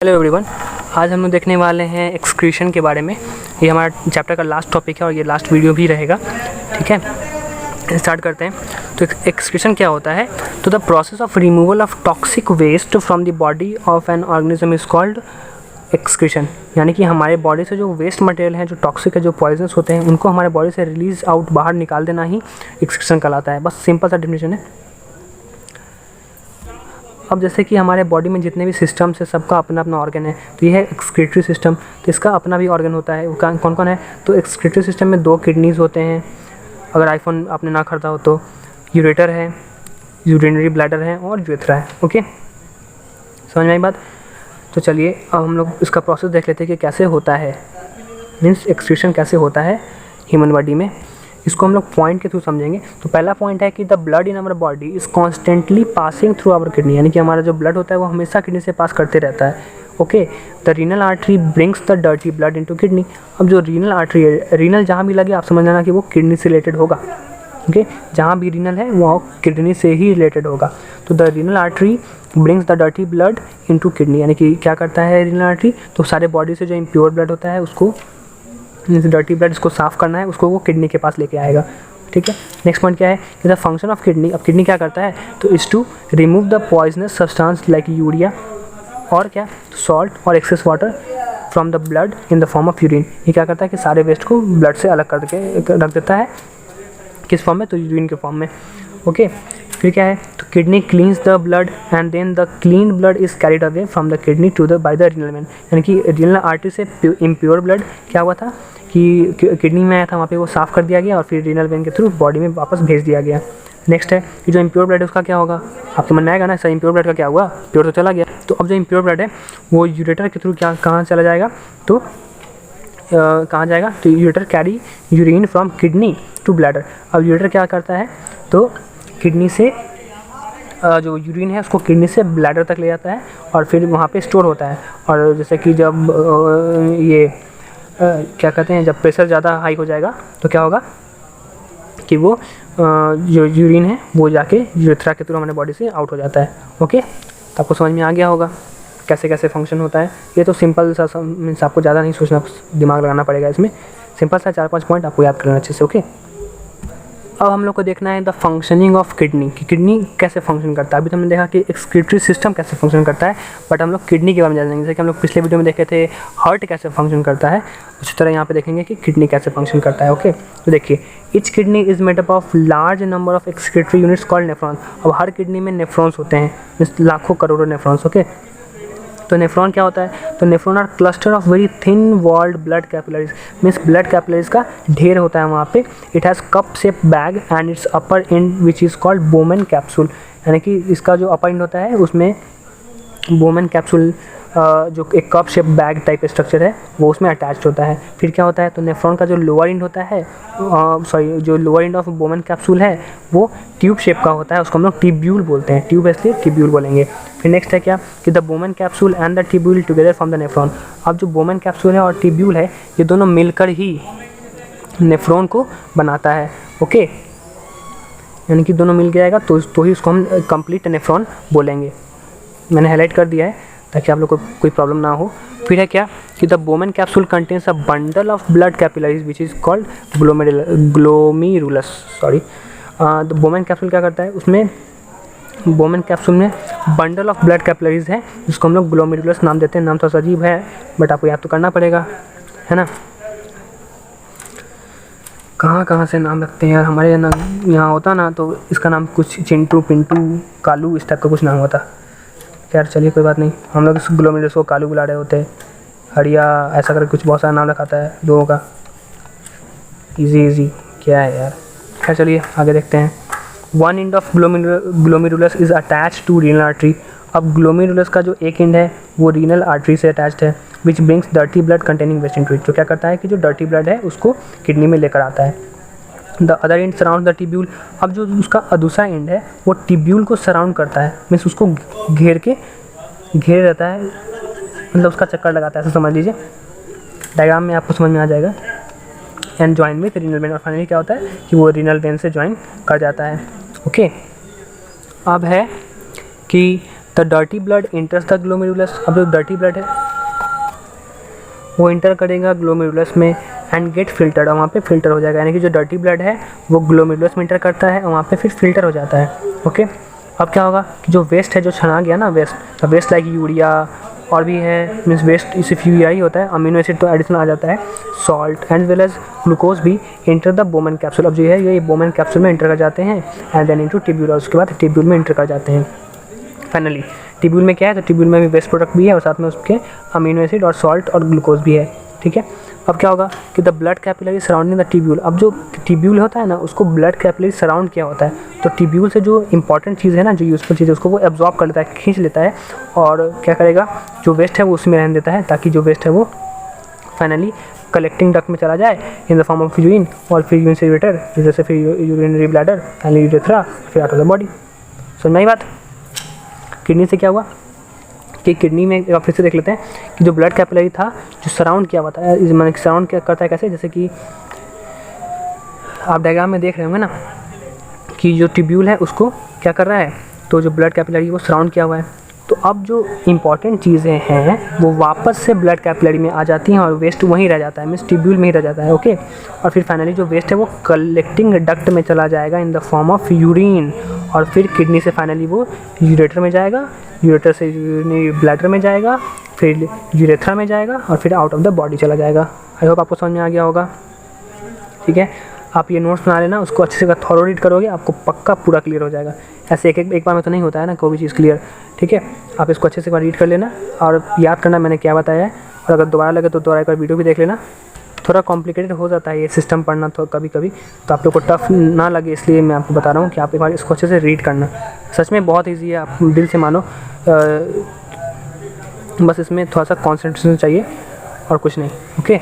Hello everyone, आज हम लोग देखने वाले हैं एक्सक्रीशन के बारे में। ये हमारा चैप्टर का लास्ट टॉपिक है और ये लास्ट वीडियो भी रहेगा। ठीक है, स्टार्ट करते हैं। तो एक्सक्रीशन क्या होता है? तो the process of removal of toxic waste from the body of an organism is called excretion. यानी कि हमारे बॉडी से जो वेस्ट मटेरियल है, जो टॉक्सिक है, जो पॉइजनस होते हैं, उनको हमारे बॉडी से रिलीज आउट, बाहर निकाल देना ही एक्सक्रीशन कहलाता है। बस सिंपल सा डेफिनेशन है। अब जैसे कि हमारे बॉडी में जितने भी सिस्टम्स है, सबका अपना अपना ऑर्गन है। तो ये है एक्सक्रीटरी सिस्टम, तो इसका अपना भी ऑर्गन होता है। वो कौन कौन है? तो एक्सक्रीटरी सिस्टम में 2 किडनीज होते हैं, अगर आईफोन आपने ना खरीदा हो तो। यूरेटर है, यूरिनरी ब्लैडर है और यूरेथ्रा है। ओके, समझ में आई बात? तो चलिए अब हम लोग इसका प्रोसेस देख लेते हैं कि कैसे होता है, मीन्स एक्सक्रीशन कैसे होता है ह्यूमन बॉडी में। इसको हम लोग पॉइंट के थ्रू समझेंगे। तो पहला पॉइंट है कि the blood in our body is constantly passing through our kidney, यानी कि हमारा जो ब्लड होता है वो हमेशा किडनी से पास करते रहता है। Okay, the renal artery brings the dirty blood into kidney. अब जो रीनल आर्टरी है, रीनल जहाँ भी लगे आप समझ लेना कि वो किडनी से रिलेटेड होगा। ओके, जहाँ भी रीनल है वो किडनी से ही रिलेटेड होगा। तो the renal artery brings the dirty blood into kidney, यानी कि क्या करता है रीनल आर्टरी? तो सारे बॉडी से जो इम्प्योर ब्लड होता है, उसको डर्टी ब्लड इसको साफ करना है, उसको वो किडनी के पास लेके आएगा। ठीक है, नेक्स्ट पॉइंट क्या है कि द फंक्शन ऑफ किडनी। अब किडनी क्या करता है? तो is to remove the poisonous substance like urea और क्या, सॉल्ट और excess water from the blood in the form of urine. ये क्या करता है कि सारे वेस्ट को ब्लड से अलग करके रख देता है। किस फॉर्म में? तो यूरिन के फॉर्म में। ओके, फिर क्या है? तो kidney cleans the blood and then the clean blood is carried away from the kidney to the by the renal vein. यानी कि रीनल आर्टरी से इम्प्योर ब्लड क्या हुआ था कि किडनी में आया था, वहाँ पे वो साफ़ कर दिया गया और फिर रीनल वेन के थ्रू बॉडी में वापस भेज दिया गया। नेक्स्ट है कि जो इम्प्योर ब्लड है उसका क्या होगा? आपके मन में आएगा ना, सर इम्प्योर ब्लड का क्या हुआ? प्योर तो चला गया। तो अब जो इम्प्योर ब्लड है वो यूरेटर के थ्रू क्या कहाँ चला जाएगा? तो कहाँ जाएगा? तो ureter carry urine from kidney to bladder. अब यूरेटर क्या करता है? तो किडनी से जो यूरिन है उसको किडनी से ब्लैडर तक ले जाता है और फिर वहाँ पे स्टोर होता है। और जैसे कि जब ये क्या कहते हैं, जब प्रेशर ज़्यादा हाई हो जाएगा तो क्या होगा कि वो जो यूरिन है वो जाके यूरेथ्रा के थ्रू हमारे बॉडी से आउट हो जाता है। ओके, तो आपको समझ में आ गया होगा कैसे कैसे फंक्शन होता है। ये तो सिंपल सा मीन्स आपको ज़्यादा नहीं सोचना, दिमाग लगाना पड़ेगा इसमें। सिंपल सा 4-5 पॉइंट आपको याद करना अच्छे से। ओके, अब हम लोग को देखना है द फंक्शनिंग ऑफ किडनी, कि किडनी कैसे फंक्शन करता है। अभी तो हमने देखा कि एक्सक्रीटरी सिस्टम कैसे फंक्शन करता है, बट हम लोग किडनी के बारे में जानेंगे। जैसे कि हम लोग पिछले वीडियो में देखे थे हार्ट कैसे फंक्शन करता है, उसी तरह यहाँ पे देखेंगे कि किडनी कैसे फंक्शन करता है। ओके, तो देखिए each kidney is made up of large number of excretory units called nephron. अब हर किडनी में नेफ्रॉन्स होते हैं, मीन्स लाखों करोड़ों नेफ्रॉन्स। ओके, तो नेफ्रॉन क्या होता है? तो nephron are cluster of very thin walled blood capillaries, means blood capillaries का ढेर होता है वहाँ पे। It has cup shape bag and its upper end which is called Bowman capsule. यानी कि इसका जो अपर एंड होता है उसमें बोमेन कैप्सूल, जो एक cup shape bag type structure है, वो उसमें अटैच्ड होता है। फिर क्या होता है? तो नेफ्रॉन का जो लोअर एंड होता है, जो lower end of Bowman capsule है वो ट्यूब शेप का होता है, उसको हम लोग टिब्यूल बोलते हैं। ट्यूब इसलिए टिब्यूल बोलेंगे। फिर नेक्स्ट है क्या कि the Bowman capsule and the tubule together from the nephron. अब जो बोमेन कैप्सूल है और टिब्यूल है, ये दोनों मिलकर ही नेफ्रॉन को बनाता है। ओके, यानी कि दोनों मिल जाएगा तो ही उसको हम कंप्लीट नेफ्रॉन बोलेंगे। मैंने हाईलाइट कर दिया है ताकि आप लोग को कोई प्रॉब्लम ना हो। फिर है क्या कि the Bowman capsule contains a bundle of blood capillaries which is called glomerulus. Sorry, the Bowman capsule क्या करता है? उसमें बोमेन कैप्सूल में बंडल ऑफ ब्लड कैपिलरीज है, जिसको हम लोग ग्लोमेरुलस नाम देते हैं। नाम तो अजीब है बट आपको याद तो करना पड़ेगा, है ना। कहाँ कहाँ से नाम रखते हैं यार, हमारे यहाँ होता ना तो इसका नाम कुछ चिंटू, पिंटू, कालू, इस टाइप का कुछ नाम होता। यार चलिए कोई बात नहीं, हम लोग इस ग्लोमेरुलस को कालू बुला रहे होते हैं, हरिया, ऐसा करके कुछ बहुत सारा नाम रखाता है लोगों का। इजी क्या है यार। खैर चलिए आगे देखते हैं। One end of glomerulus is attach to renal artery. अब ग्लोमेरुलस का जो एक एंड है वो रीनल आर्टरी से अटैच्ड है, which brings dirty blood containing waste into it. जो क्या करता है कि जो डर्टी ब्लड है उसको किडनी में लेकर आता है। The other and surround the tubule. अब जो उसका दूसरा एंड है वो टिब्यूल को सराउंड करता है, मीन्स उसको घेर रहता है, मतलब उसका चक्कर लगाता है, ऐसा समझ लीजिए। डायग्राम में आपको समझ में आ जाएगा। And join with renal vein, और फाइनली क्या होता है कि वो रीनल वेन से ज्वाइन कर जाता है। ओके, अब है कि the dirty blood इंटर्स the glomerulus. अब जो डर्टी ब्लड है वो इंटर करेगा ग्लोमेरुलस में एंड गेट फिल्टर्ड, और वहाँ पे फिल्टर हो जाएगा। यानी कि जो डर्टी ब्लड है वो ग्लोमेरुलस में इंटर करता है और वहाँ पे फिर फिल्टर हो जाता है। ओके, अब क्या होगा कि जो वेस्ट है, जो छना गया ना वेस्ट लाइक यूरिया और भी है, मीन्स वेस्ट इस यूरिया ही होता है, अमीनो एसिड तो एडिशनल आ जाता है, salt and well as glucose भी इंटर द बोमन कैप्सूल। अब जो है ये बोमन कैप्सूल में इंटर कर जाते हैं एंड देन इनटू टिब्यूल, और उसके बाद टिब्यूल में इंटर कर जाते हैं। फाइनली टिब्यूल में क्या है, तो टिब्यूल में भी वेस्ट प्रोडक्ट भी है और साथ में उसके अमीनो एसिड और सॉल्ट और ग्लूकोज भी है। ठीक है, अब क्या होगा कि the blood capillary surrounding the tubule. अब जो टिब्यूल होता है ना, उसको ब्लड कैपिलरी सराउंड किया होता है, तो टिब्यूल से जो इंपॉर्टेंट चीज़ है ना, जो यूजफुल चीज़ है, उसको वो एब्जॉर्ब कर लेता है, खींच लेता है, और क्या करेगा, जो वेस्ट है वो उसमें रहने देता है, ताकि जो वेस्ट है वो फाइनली कलेक्टिंग डक्ट में चला जाए इन द फॉर्म ऑफ यूरिन, और फिर यूरिन से यूरेटर, जैसे फिर यूरिनरी ब्लैडर, फाइनली यूरेथ्रा, फिर आउट ऑफ द बॉडी। समझ में आई बात। किडनी से क्या हुआ कि किडनी में एक फिर से देख लेते हैं कि जो ब्लड कैपिलरी था, जो सराउंड किया हुआ था, मैंने सराउंड क्या करता है कैसे, जैसे कि आप डायग्राम में देख रहे होंगे ना कि जो टिब्यूल है उसको क्या कर रहा है, तो जो ब्लड कैपिलरी वो सराउंड किया हुआ है। तो अब जो इम्पॉर्टेंट चीज़ें हैं वो वापस से ब्लड कैपिलरी में आ जाती हैं और वेस्ट वहीं रह जाता है, मीन्स टिब्यूल में ही रह जाता है। ओके, और फिर फाइनली जो वेस्ट है वो कलेक्टिंग डक्ट में चला जाएगा इन द फॉर्म ऑफ यूरिन, और फिर किडनी से फाइनली वो यूरेटर में जाएगा, यूरेटर से यूरिनरी ब्लैडर में जाएगा, फिर यूरेथ्रा में जाएगा, और फिर आउट ऑफ द बॉडी चला जाएगा। आई होप आपको समझ में आ गया होगा। ठीक है, आप ये नोट्स बना लेना, उसको अच्छे से थॉरो रीड करोगे, आपको पक्का पूरा क्लियर हो जाएगा। ऐसे एक बार में तो नहीं होता है ना कोई भी चीज़ क्लियर। ठीक है, आप इसको अच्छे से एक बार रीड कर लेना और याद करना मैंने क्या बताया है, और अगर दोबारा लगे तो दोबारा एक बार वीडियो भी देख लेना। थोड़ा कॉम्प्लिकेटेड हो जाता है ये सिस्टम पढ़ना तो कभी कभी, तो आप लोग को टफ ना लगे इसलिए मैं आपको बता रहा हूँ कि आप एक बार इसको अच्छे से रीड करना। सच में बहुत ईजी है, आप दिल से मानो, बस इसमें थोड़ा सा कॉन्सेंट्रेशन चाहिए और कुछ नहीं। ओके,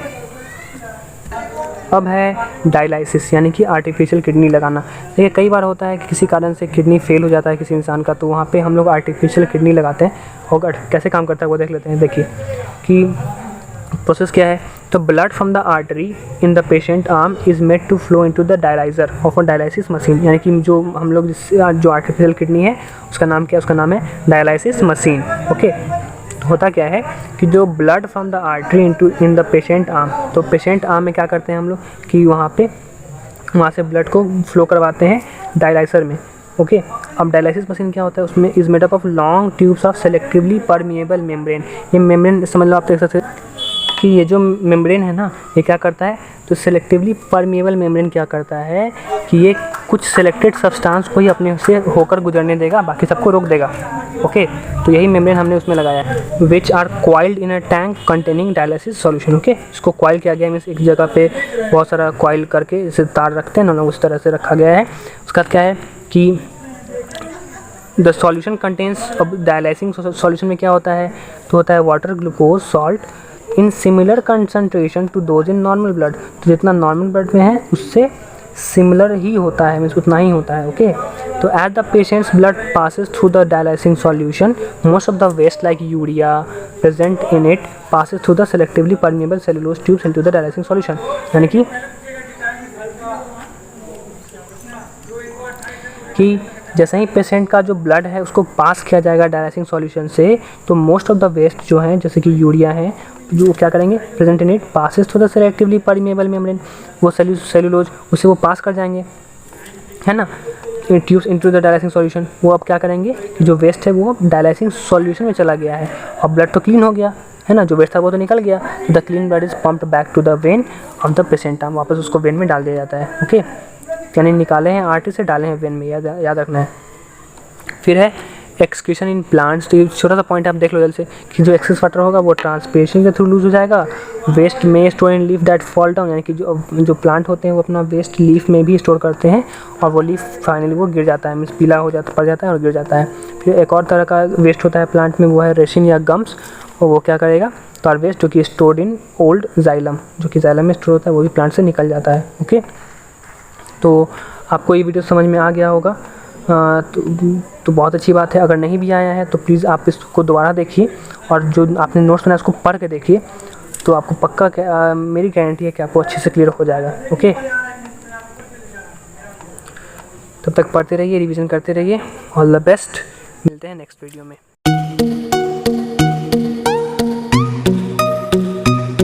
अब है डायलाइसिस, यानी कि आर्टिफिशियल किडनी लगाना। देखिए कई बार होता है कि किसी कारण से किडनी फेल हो जाता है किसी इंसान का, तो वहाँ पे हम लोग आर्टिफिशियल किडनी लगाते हैं, और कैसे काम करता है वो देख लेते हैं। देखिए कि प्रोसेस क्या है, तो blood from the artery in the patient arm is made to flow into the dialyser of a dialysis machine. यानी कि जो हम लोग जो आर्टिफिशियल किडनी है उसका नाम क्या है, उसका नाम है डायलाइसिस मशीन। ओके, होता क्या है कि जो blood from the artery in the patient arm, तो पेशेंट आर्म में क्या करते हैं हम लोग कि वहाँ से ब्लड को फ्लो करवाते हैं डायलाइजर में। ओके, अब डायलाइसिस मशीन क्या होता है, उसमें is made up of long tubes of selectively permeable membrane. ये मेम्ब्रेन समझ लो, आप देख सकते हैं कि ये जो मेम्ब्रेन है ना, ये क्या करता है, तो सेलेक्टिवली परमिएबल मेम्ब्रेन क्या करता है कि ये कुछ सेलेक्टेड सब्सटेंस को ही अपने से होकर गुजरने देगा, बाकी सबको रोक देगा। ओके, तो यही मेम्ब्रेन हमने उसमें लगाया है, which are coiled in a tank containing dialysis solution. Okay, इसको क्वाइल किया गया, मीन्स एक जगह पे बहुत सारा क्वाइल करके इसे तार रखते हैं ना, उस तरह से रखा गया है। उसका क्या है कि द सॉल्यूशन कंटेन्स, अब डायलाइसिंग सॉल्यूशन में क्या होता है, तो होता है water, glucose, salt in similar concentration to those in normal blood. तो जितना नॉर्मल ब्लड में है उससे सिमिलर ही होता है, मीन्स उतना ही होता है। ओके, तो as the patient's blood passes through the dialysing solution, most of the waste like urea present in it passes through the selectively permeable cellulose tubes into the dialysing solution. यानी कि जैसे ही patient का जो blood है उसको पास किया जाएगा डायलाइसिंग solution से, तो मोस्ट ऑफ द वेस्ट जो है, जैसे कि यूरिया है, जो क्या करेंगे, present in it passes through the selectively permeable membrane, वो सेलुलोज उसे वो पास कर जाएंगे, है ना, tubes into the dialysing solution. वो अब क्या करेंगे कि जो वेस्ट है वो डायलाइसिंग सॉल्यूशन में चला गया है, और ब्लड तो क्लीन हो गया है ना, जो वेस्ट था वो तो निकल गया। The clean blood is pumped back to the vein of the patient, वापस उसको वेन में डाल दिया जाता है। ओके, यानी निकाले हैं आर्टरी से, डाले हैं वेन में, याद रखना है। फिर है एक्सक्रीशन इन प्लांट्स। तो ये छोटा सा पॉइंट आप देख लो जल्द से कि जो एक्सेस वाटर होगा वो ट्रांसपिरेशन के थ्रू लूज हो जाएगा। वेस्ट में store in leaf that fall down, यानी कि जो प्लांट होते हैं वो अपना वेस्ट लीफ में भी स्टोर करते हैं, और वो लीफ फाइनली वो गिर जाता है, मीन्स पीला हो जाता पड़ जाता है और गिर जाता है। फिर एक और तरह का वेस्ट होता है प्लांट में, वो है रेसिन या गम्स, और वो क्या करेगा, तो आर वेस्ट जो कि स्टोर्ड इन ओल्ड जाइलम, जो कि जाइलम में स्टोर होता है, वो भी प्लांट से निकल जाता है। ओके, तो आपको ये वीडियो समझ में आ गया होगा, तो बहुत अच्छी बात है। अगर नहीं भी आया है तो प्लीज़ आप इसको दोबारा देखिए, और जो आपने नोट्स बनाया उसको पढ़ के देखिए, तो आपको पक्का मेरी गारंटी है कि आपको अच्छे से क्लियर हो जाएगा। ओके, तब तक पढ़ते रहिए, रिवीजन करते रहिए। ऑल द बेस्ट, मिलते हैं नेक्स्ट वीडियो में।